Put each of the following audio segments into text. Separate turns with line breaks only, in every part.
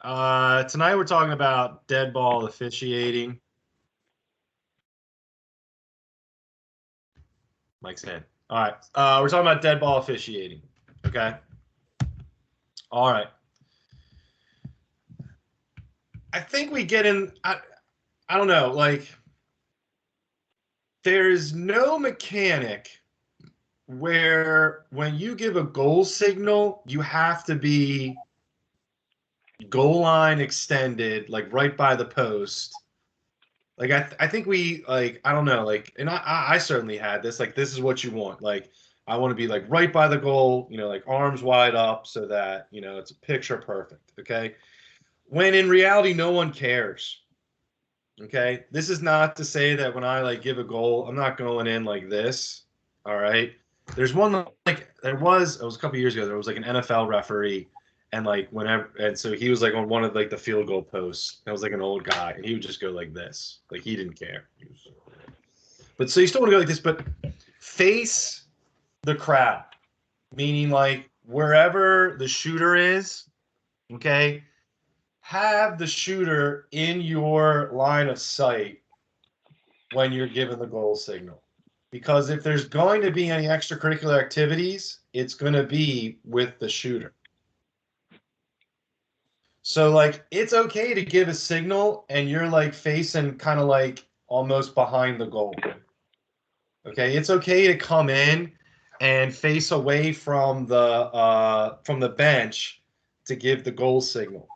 Tonight we're talking about dead ball officiating. Mike's in. All right. We're talking about dead ball officiating. Okay. All right. I think we get in. I don't know. Like, there's no mechanic where when you give a goal signal, you have to be goal line extended, like right by the post. Like I think we like I don't know like and I certainly had this like this is what you want like I want to be like right by the goal, like arms wide up so that it's a picture perfect. Okay, when in reality no one cares. Okay, this is not to say that when I like give a goal I'm not going in like this. All right, there's one like it was a couple years ago there was like an NFL referee and like whenever and so he was like on one of like the field goal posts. It was like an old guy and he would just go like this. Like he didn't care. But so you still want to go like this, but face the crowd, meaning like wherever the shooter is, okay, have the shooter in your line of sight when you're given the goal signal. Because if there's going to be any extracurricular activities, it's going to be with the shooter. So like it's okay to give a signal and you're like facing kind of like almost behind the goal. Okay, it's okay to come in and face away from the bench to give the goal signal.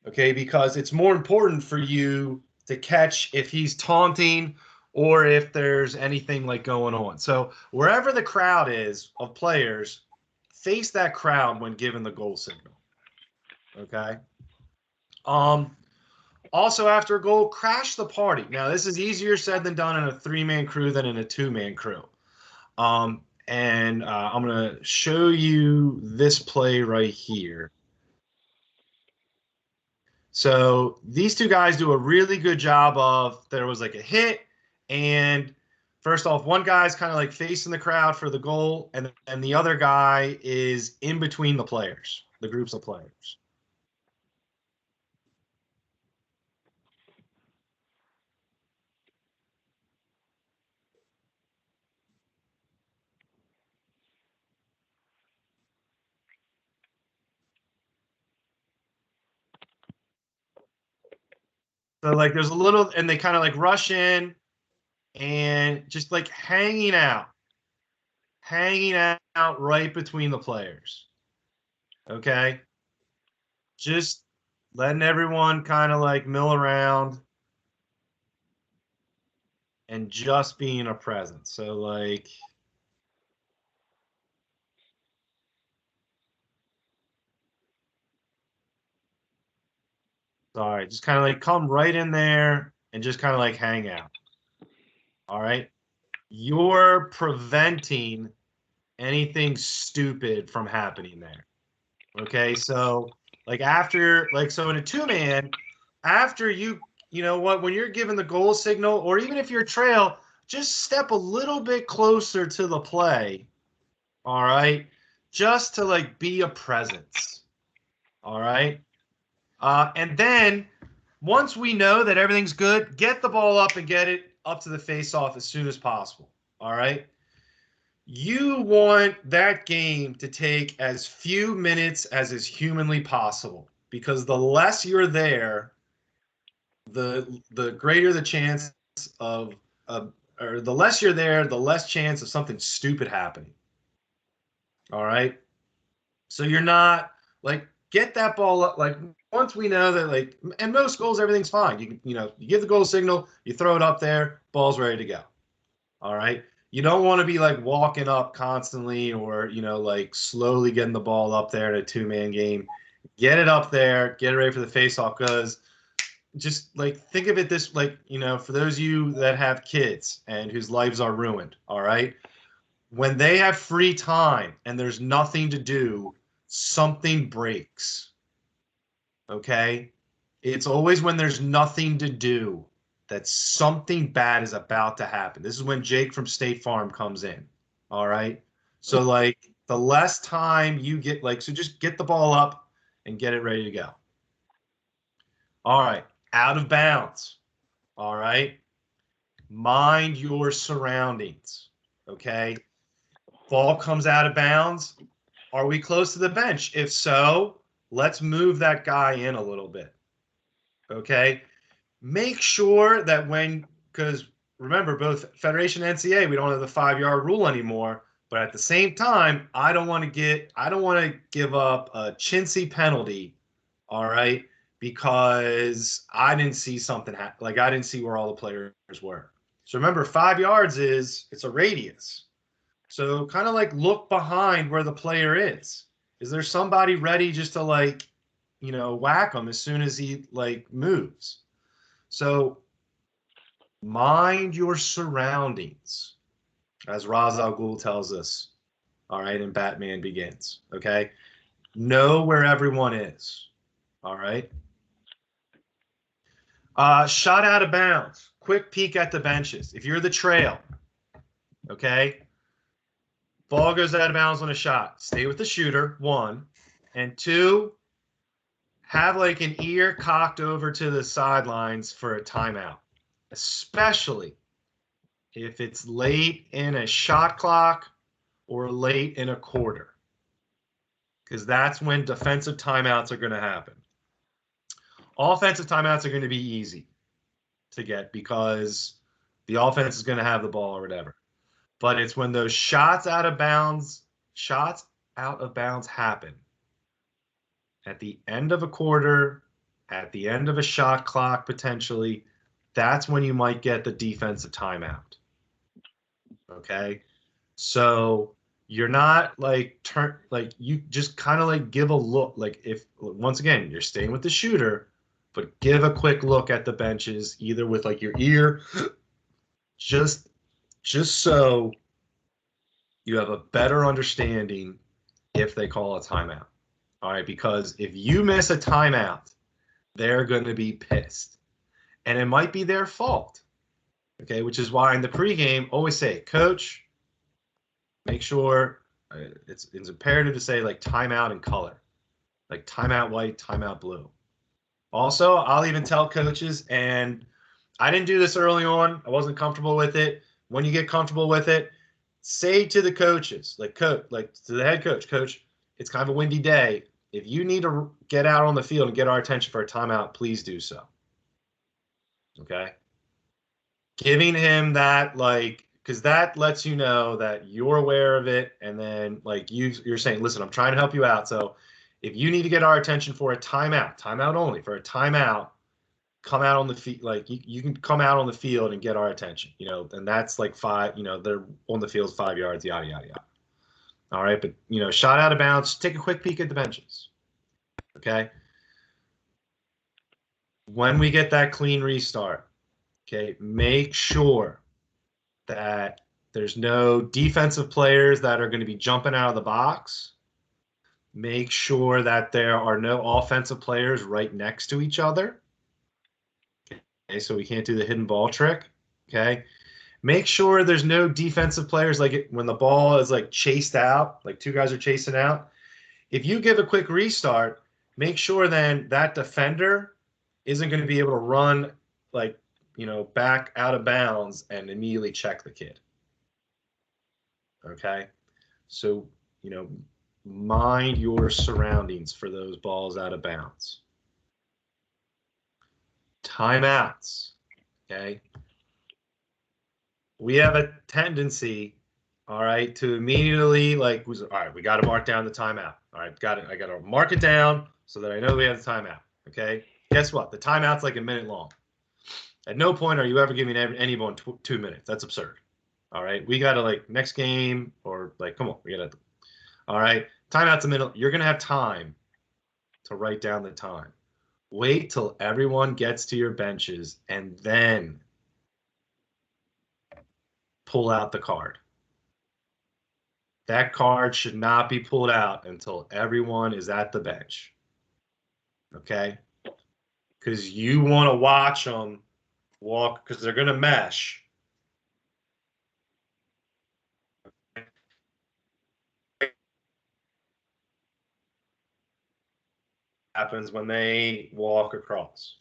Okay, because it's more important for you to catch if he's taunting or if there's anything like going on. So wherever the crowd is of players, face that crowd when given the goal signal. Okay. Um, Also, after a goal, crash the party. Now, this is easier said than done in a three-man crew than in a two-man crew. And I'm going to show you this play right here. So these two guys do a really good job of there was like a hit, and first off, one guy's kind of like facing the crowd for the goal, and the other guy is in between the players, the groups of players. So like there's a little, and they kind of like rush in and just like hanging out right between the players. Okay. Just letting everyone kind of like mill around and just being a presence. So like sorry, just kind of like come right in there and just kind of like hang out. All right. You're preventing anything stupid from happening there. Okay. So like after like so in a two-man, after you know what, when you're given the goal signal, or even if you're trail, just step a little bit closer to the play. All right. Just to like be a presence. All right. And then once we know that everything's good, get the ball up and get it up to the face-off as soon as possible. All right. You want that game to take as few minutes as is humanly possible because the less you're there, the greater the chance of, or the less you're there, the less chance of something stupid happening. All right. So you're not like get that ball up. Like once we know that, like, and most goals, everything's fine. You give the goal signal, you throw it up there, ball's ready to go. All right. You don't want to be like walking up constantly or, like slowly getting the ball up there in a two-man game. Get it up there, get it ready for the face-off because just like think of it this like, for those of you that have kids and whose lives are ruined, all right? When they have free time and there's nothing to do, something breaks. Okay? It's always when there's nothing to do that something bad is about to happen. This is when Jake from State Farm comes in. All right? So the less time you get so just get the ball up and get it ready to go. All right, out of bounds. All right, mind your surroundings. Okay, ball comes out of bounds. Are we close to the bench? If so, let's move that guy in a little bit. Okay, make sure that because remember, both Federation and NCAA, we don't have the 5-yard rule anymore. But at the same time, I don't want to give up a chintzy penalty. All right, because I didn't see something like I didn't see where all the players were. So remember, 5 yards it's a radius. So kind of like look behind where the player is. Is there somebody ready just to whack him as soon as he moves? So mind your surroundings, as Ra's al Ghul tells us, all right, in Batman Begins, okay? Know where everyone is, all right? Shot out of bounds. Quick peek at the benches. If you're the trail, okay? Ball goes out of bounds on a shot. Stay with the shooter, 1. And 2, have an ear cocked over to the sidelines for a timeout, especially if it's late in a shot clock or late in a quarter, because that's when defensive timeouts are going to happen. Offensive timeouts are going to be easy to get because the offense is going to have the ball or whatever. But it's when those shots out of bounds happen at the end of a quarter, at the end of a shot clock potentially, that's when you might get the defensive timeout. Okay? So you're not you just kind of give a look. If once again you're staying with the shooter, but give a quick look at the benches, either with your ear, just so you have a better understanding if they call a timeout. All right, because if you miss a timeout, they're going to be pissed, and it might be their fault. Okay, which is why in the pregame always say, Coach, make sure it's imperative to say timeout in color, timeout white, timeout blue. Also, I'll even tell coaches, and I didn't do this early on. I wasn't comfortable with it. When you get comfortable with it, say to the coaches, to the head coach, it's kind of a windy day. If you need to get out on the field and get our attention for a timeout, please do so. Okay? Giving him that, because that lets you know that you're aware of it, and then you're saying, listen, I'm trying to help you out. So if you need to get our attention for a timeout only, for a timeout, come out on the field. You can come out on the field and get our attention, and that's 5, they're on the field 5 yards, yada, yada, yada. All right. But, shot out of bounds, take a quick peek at the benches. Okay. When we get that clean restart, okay, make sure that there's no defensive players that are going to be jumping out of the box. Make sure that there are no offensive players right next to each other. Okay, so we can't do the hidden ball trick. Okay. Make sure there's no defensive players when the ball is chased out, 2 guys are chasing out. If you give a quick restart, make sure then that defender isn't going to be able to run back out of bounds and immediately check the kid. Okay. So, mind your surroundings for those balls out of bounds. Timeouts. Okay. We have a tendency, all right, to immediately all right, we got to mark down the timeout. All right, got it. I got to mark it down so that I know we have the timeout. Okay. Guess what? The timeout's a minute long. At no point are you ever giving anyone 2 minutes. That's absurd. All right. We got to next game or come on, we got to. All right. Timeout's a minute. You're going to have time to write down the time. Wait till everyone gets to your benches and then pull out the card. That card should not be pulled out until everyone is at the bench. Okay? Because you want to watch them walk, because they're going to mesh. Happens when they walk across.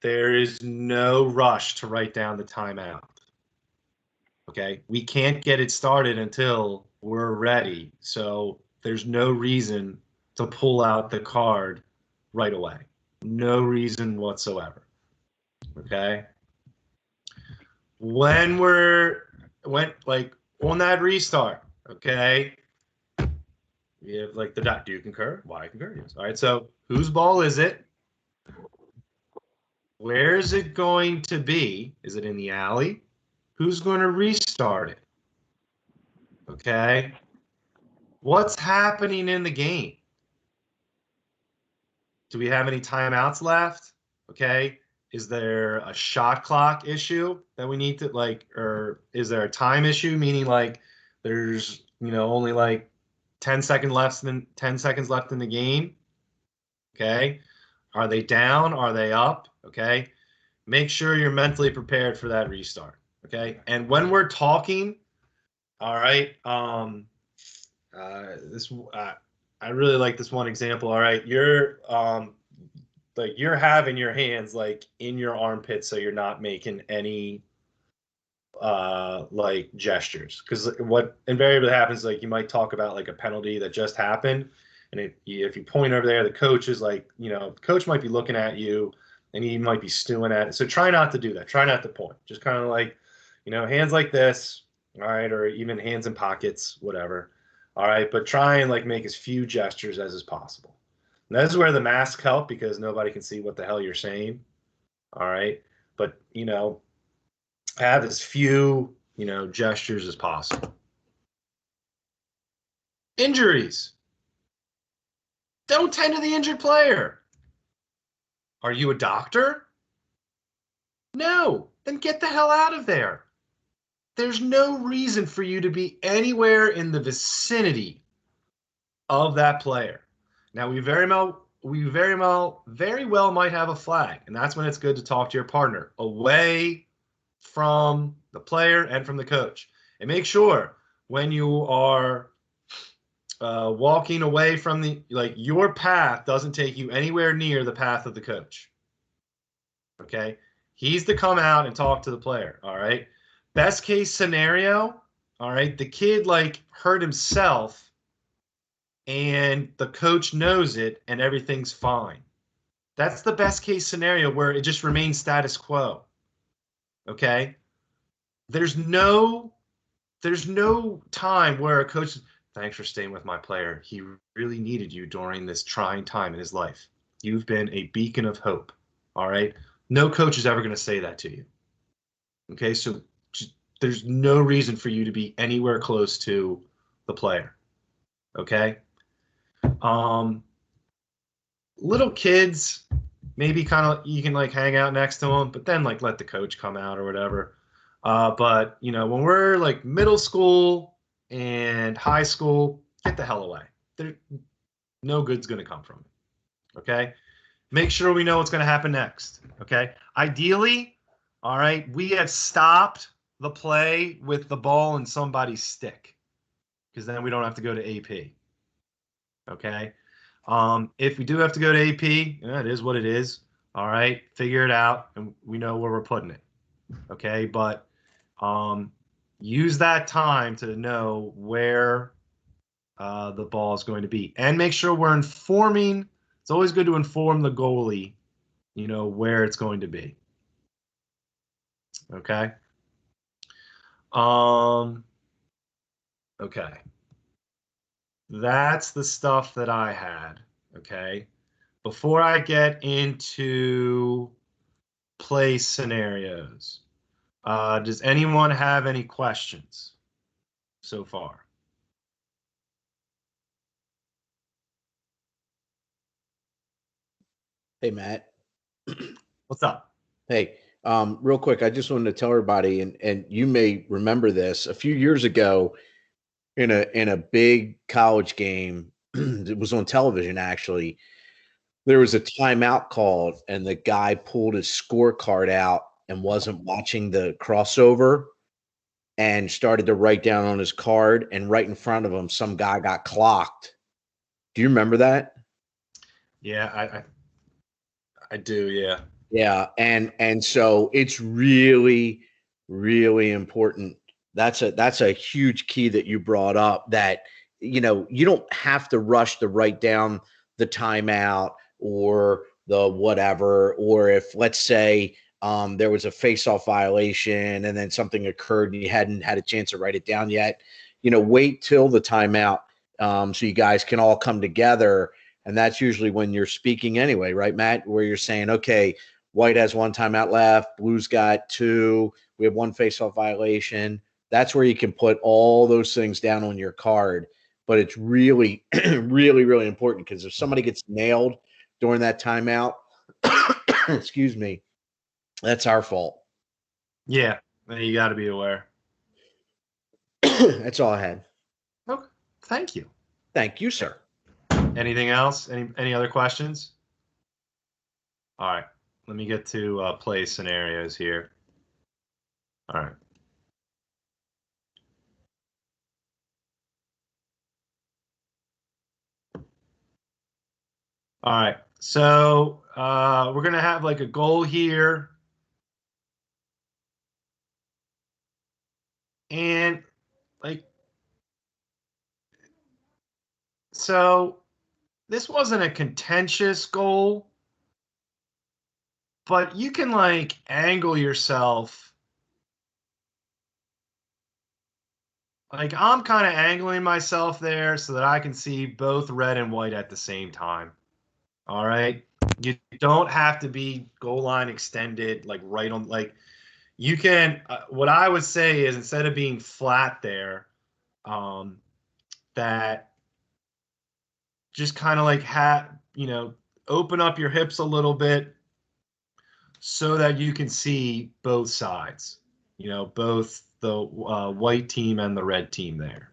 there is no rush to write down the timeout. Okay, we can't get it started until we're ready. So there's no reason to pull out the card right away. No reason whatsoever. Okay. When like on that restart, okay, we have like the dot. Do you concur? Why I concur? Yes. All right. So whose ball is it? Where is it going to be? Is it in the alley? Who's going to restart it? Okay. What's happening in the game? Do we have any timeouts left? Okay. Is there a shot clock issue that we need to like, or is there a time issue? Meaning like there's, only like 10 seconds left in the game. Okay. Are they down? Are they up? Okay. Make sure you're mentally prepared for that restart. Okay. And when we're talking, all right, I really like this one example. All right. You're having your hands like in your armpits so you're not making any like gestures, because what invariably happens, like you might talk about like a penalty that just happened, and if you point over there, the coach is like, the coach might be looking at you and he might be stewing at it. So try not to do that. Try not to point. Just kind of like, hands like this, all right, or even hands in pockets, whatever. All right, but try and like make as few gestures as is possible. And that's where the masks help, because nobody can see what the hell you're saying. All right, but have as few, gestures as possible. Injuries. Don't tend to the injured player. Are you a doctor? No. Then get the hell out of there. There's no reason for you to be anywhere in the vicinity of that player. Now, we very well might have a flag, and that's when it's good to talk to your partner away from the player and from the coach. And make sure when you are walking away from your path doesn't take you anywhere near the path of the coach. Okay. He's to come out and talk to the player. All right. Best case scenario. All right. The kid like hurt himself and the coach knows it and everything's fine. That's the best case scenario, where it just remains status quo. Okay. There's no time where a coach, thanks for staying with my player. He really needed you during this trying time in his life. You've been a beacon of hope. All right. No coach is ever going to say that to you. Okay. So there's no reason for you to be anywhere close to the player. Okay. Little kids, maybe kind of, you can like hang out next to them, but then like let the coach come out or whatever. But when we're like middle school and high school, get the hell away. No good's going to come from it. Okay. Make sure we know what's going to happen next. Okay. Ideally, all right, we have stopped the play with the ball in somebody's stick, because then we don't have to go to AP. Okay. If we do have to go to AP, it is what it is. All right. Figure it out, and we know where we're putting it. Okay. But use that time to know where the ball is going to be, and make sure we're informing. It's always good to inform the goalie, where it's going to be. Okay. Okay. That's the stuff that I had. Okay. Before I get into play scenarios, does anyone have any questions so far?
Hey, Matt.
What's up?
Hey, real quick, I just wanted to tell everybody, and you may remember this, a few years ago in a big college game, it was on television actually. There was a timeout called, and the guy pulled his scorecard out and wasn't watching the crossover and started to write down on his card, and right in front of him, some guy got clocked. Do you remember that?
Yeah, I do. Yeah.
Yeah, and so it's really, really important. That's a huge key that you brought up. That you don't have to rush to write down the timeout or the whatever. Or if let's say there was a face-off violation and then something occurred and you hadn't had a chance to write it down yet, wait till the timeout so you guys can all come together. And that's usually when you're speaking anyway, right, Matt? Where you're saying, okay, White has one timeout left. Blue's got two. We have one faceoff violation. That's where you can put all those things down on your card. But it's really, really, really important because if somebody gets nailed during that timeout, excuse me, that's our fault.
Yeah, you got to be aware.
That's all I had.
Okay, thank you.
Thank you, sir.
Anything else? Any other questions? All right, let me get to play scenarios here. All right. All right, so we're gonna have like a goal here, and like, so this wasn't a contentious goal, but you can like angle yourself. Like I'm kind of angling myself there so that I can see both red and white at the same time. All right. You don't have to be goal line extended, like right on, like you can, what I would say is instead of being flat there, um, that just kind of like open up your hips a little bit so that you can see both sides, both the white team and the red team there.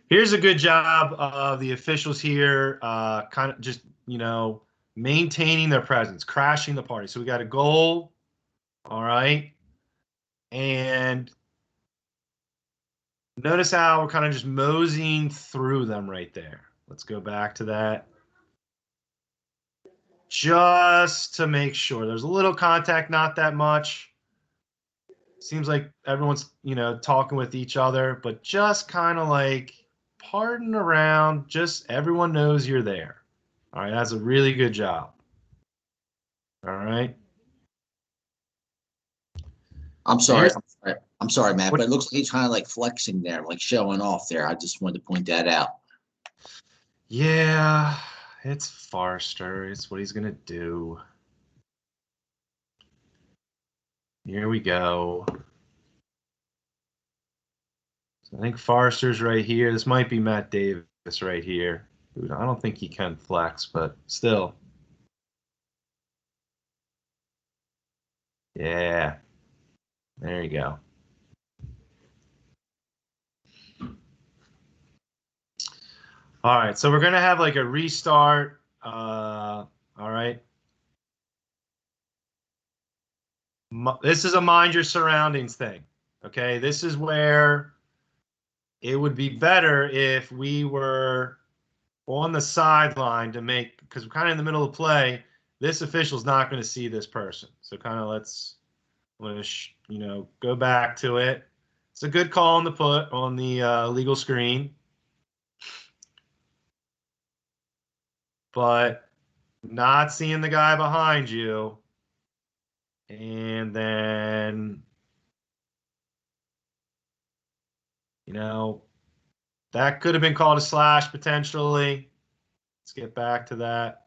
Here's a good job of the officials here, kind of just, maintaining their presence, crashing the party. So we got a goal, all right? And notice how we're kind of just moseying through them right there. Let's go back to that. Just to make sure. There's a little contact, not that much. Seems like everyone's, talking with each other, but just kind of like parting around, just everyone knows you're there. All right, that's a really good job. All right.
I'm
And
sorry.
here's
I'm sorry, Matt,
what,
but it looks like he's kind of like flexing there, like showing off there. I just wanted to point that out.
yeah, it's Forster. It's what he's gonna do. Here we go. So I think Forster's right here. This might be Matt Davis right here. I don't think he can flex, but still. Yeah. There you go. All right, so we're gonna have like a restart. All right. This is a mind your surroundings thing. Okay, this is where it would be better if we were on the sideline to make, because we're kind of in the middle of play. This official's not going to see this person, so kind of let's go back to it. It's a good call on the put on the legal screen, but not seeing the guy behind you, and then that could have been called a slash potentially. Let's get back to that.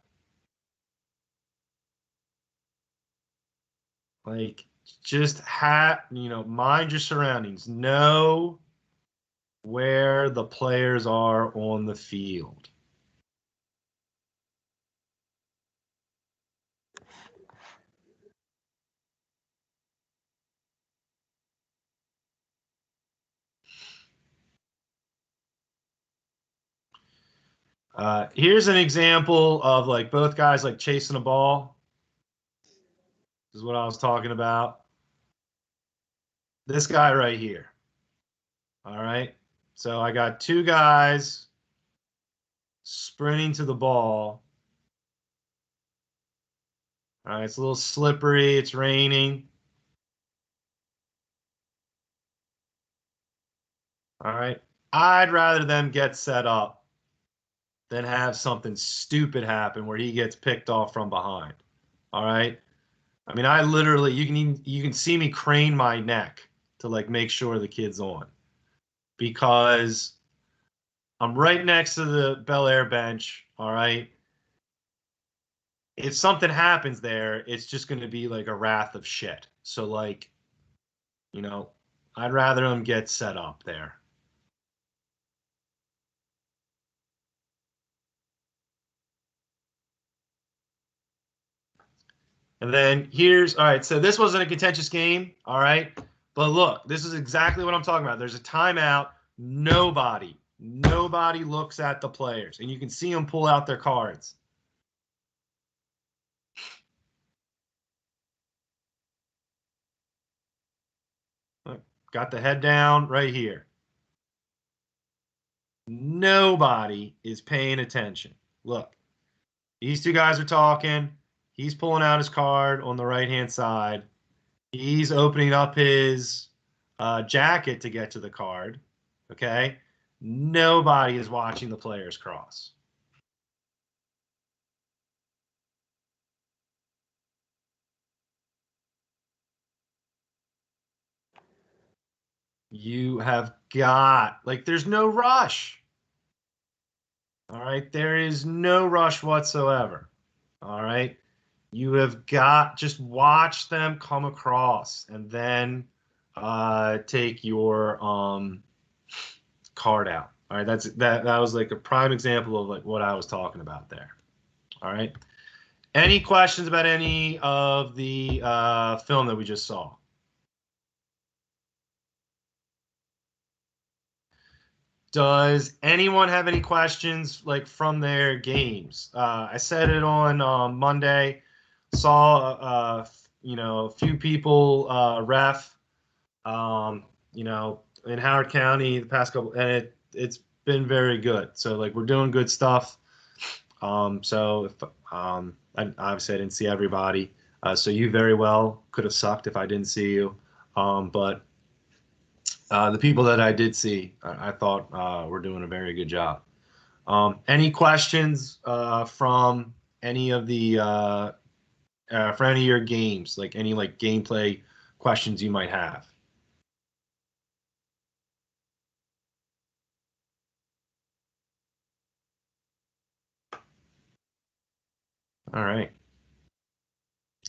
Like, just mind your surroundings. Know where the players are on the field. Here's an example of like both guys like chasing a ball. This is what I was talking about. This guy right here. All right. So I got two guys sprinting to the ball. All right, it's a little slippery. It's raining. All right. I'd rather them get set up than have something stupid happen where he gets picked off from behind. All right. I mean, I literally, you can see me crane my neck to like make sure the kid's on, because I'm right next to the Bel Air bench. All right. If something happens there, it's just going to be like a wrath of shit. So like, you know, I'd rather them get set up there. And then here's, all right, so this wasn't a contentious game, all right? But look, this is exactly what I'm talking about. There's a timeout. Nobody looks at the players. And you can see them pull out their cards. Look, got the head down right here. Nobody is paying attention. Look, these two guys are talking. He's pulling out his card on the right-hand side. He's opening up his jacket to get to the card. Okay. Nobody is watching the players cross. You have got, like, there's no rush. All right. There is no rush whatsoever. All right. You have got, just watch them come across and then take your card out. All right. That was like a prime example of like what I was talking about there. All right. Any questions about any of the film that we just saw? Does anyone have any questions like from their games? I said it on Monday. Saw a few people ref, in Howard County the past couple, and it's been very good. So like we're doing good stuff. So if obviously I didn't see everybody. So you very well could have sucked if I didn't see you. But the people that I did see, I thought were doing a very good job. Any questions from any of the for any of your games, like any like gameplay questions you might have? All right.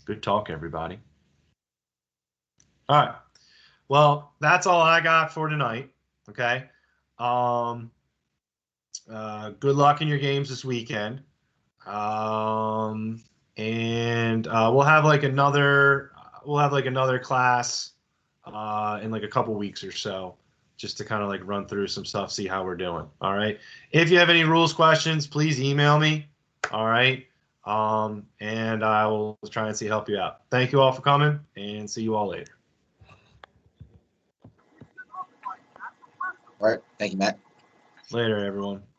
Good talk, everybody. All right. Well, that's all I got for tonight. Okay. Good luck in your games this weekend. And we'll have like another class in like a couple weeks or so, just to kind of like run through some stuff, see how we're doing. All right. If you have any rules questions, please email me. All right. And I will try and see help you out. Thank you all for coming, and see you all later.
All right. Thank you, Matt.
Later, everyone.